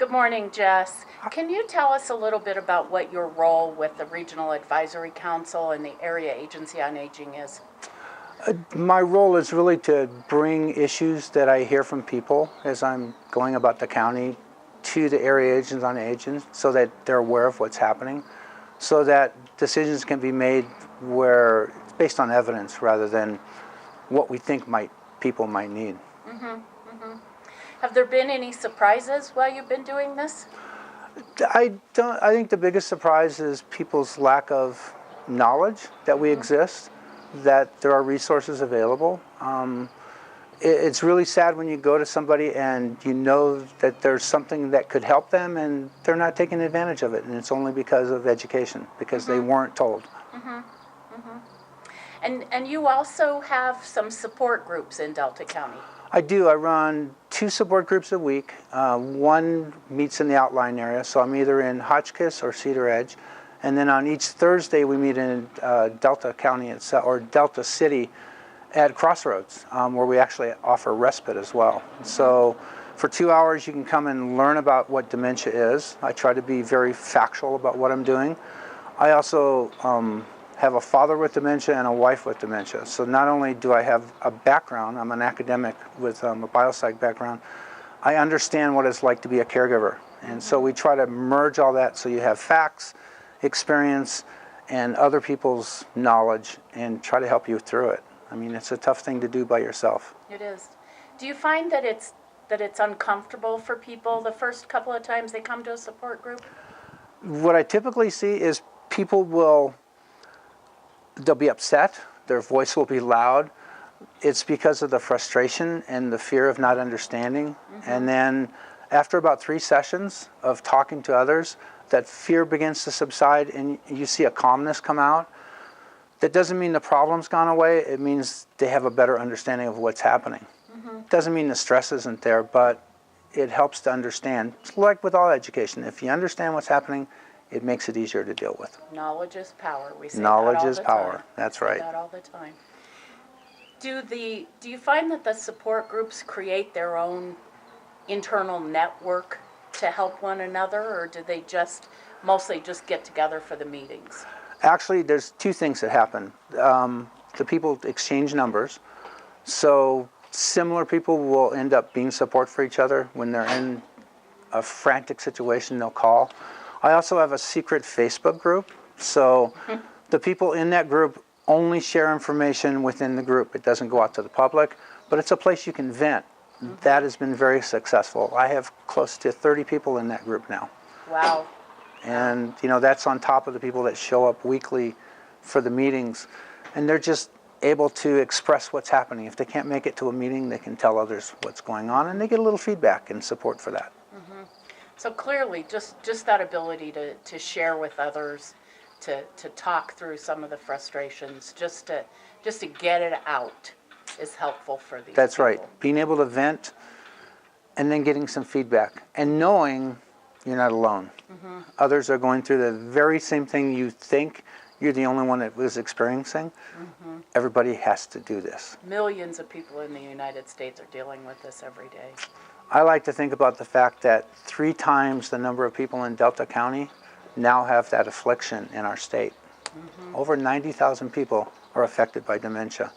Good morning, Jess. Can you tell us a little bit about what your role with the Regional Advisory Council and the Area Agency on Aging is? My role is really to bring issues that I hear from people as I'm going about the county to the area agents on aging so that they're aware of what's happening, so that decisions can be made where it's based on evidence rather than what we think people might need. Have there been any surprises while you've been doing this? I think the biggest surprise is people's lack of knowledge that we exist, that there are resources available. It's really sad when you go to somebody and you know that there's something that could help them and they're not taking advantage of it, and it's only because of education, because they weren't told. And you also have some support groups in Delta County. I do. I run 2 support groups a week. One meets in the outlying area, so I'm either in Hotchkiss or Cedar Edge. And then on each Thursday, we meet in Delta County itself, or Delta City at Crossroads, where we actually offer respite as well. So for 2 hours, you can come and learn about what dementia is. I try to be very factual about what I'm doing. I also have a father with dementia and a wife with dementia. So not only do I have a background, I'm an academic with a biopsych background, I understand what it's like to be a caregiver. And so we try to merge all that so you have facts, experience, and other people's knowledge and try to help you through it. I mean, it's a tough thing to do by yourself. It is. Do you find that it's uncomfortable for people the first couple of times they come to a support group? What I typically see is people they'll be upset, their voice will be loud. It's because of the frustration and the fear of not understanding. And then after about 3 sessions of talking to others, that fear begins to subside and you see a calmness come out. That doesn't mean the problem's gone away, it means they have a better understanding of what's happening. Doesn't mean the stress isn't there, but it helps to understand. It's like with all education, if you understand what's happening, it makes it easier to deal with. Knowledge is power. We say Knowledge that all is the power. time. That's We say right. that all the time. Do you find that the support groups create their own internal network to help one another, or do they mostly just get together for the meetings? Actually, there's 2 things that happen. The people exchange numbers, so similar people will end up being support for each other. When they're in a frantic situation, they'll call. I also have a secret Facebook group, so the people in that group only share information within the group. It doesn't go out to the public, but it's a place you can vent. That has been very successful. I have close to 30 people in that group now. Wow. And that's on top of the people that show up weekly for the meetings, and they're just able to express what's happening. If they can't make it to a meeting, they can tell others what's going on, and they get a little feedback and support for that. So clearly, just that ability to share with others, to talk through some of the frustrations, just to get it out is helpful for these That's people. right. Being able to vent and then getting some feedback and knowing you're not alone. Others are going through the very same thing you think you're the only one that was experiencing. Everybody has to do this. Millions of people in the United States are dealing with this every day. I like to think about the fact that 3 times the number of people in Delta County now have that affliction in our state. Over 90,000 people are affected by dementia.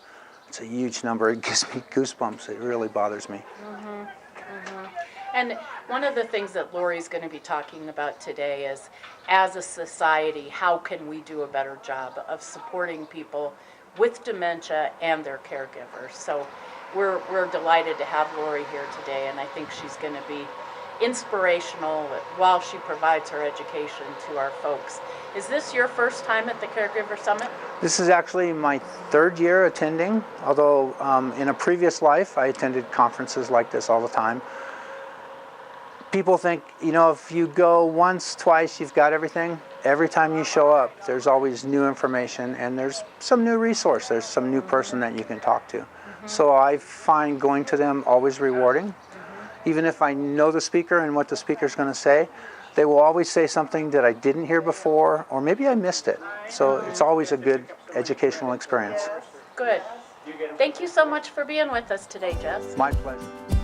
It's a huge number. It gives me goosebumps. It really bothers me. And one of the things that Lori's going to be talking about today is, as a society, how can we do a better job of supporting people with dementia and their caregivers? So we're delighted to have Lori here today, and I think she's going to be inspirational while she provides her education to our folks. Is this your first time at the Caregiver Summit? This is actually my 3rd year attending, although in a previous life I attended conferences like this all the time. People think, if you go once, twice, you've got everything. Every time you show up, there's always new information and there's some new resource. There's some new person that you can talk to. So I find going to them always rewarding. Even if I know the speaker and what the speaker's going to say, they will always say something that I didn't hear before, or maybe I missed it. So it's always a good educational experience. Good. Thank you so much for being with us today, Jess. My pleasure.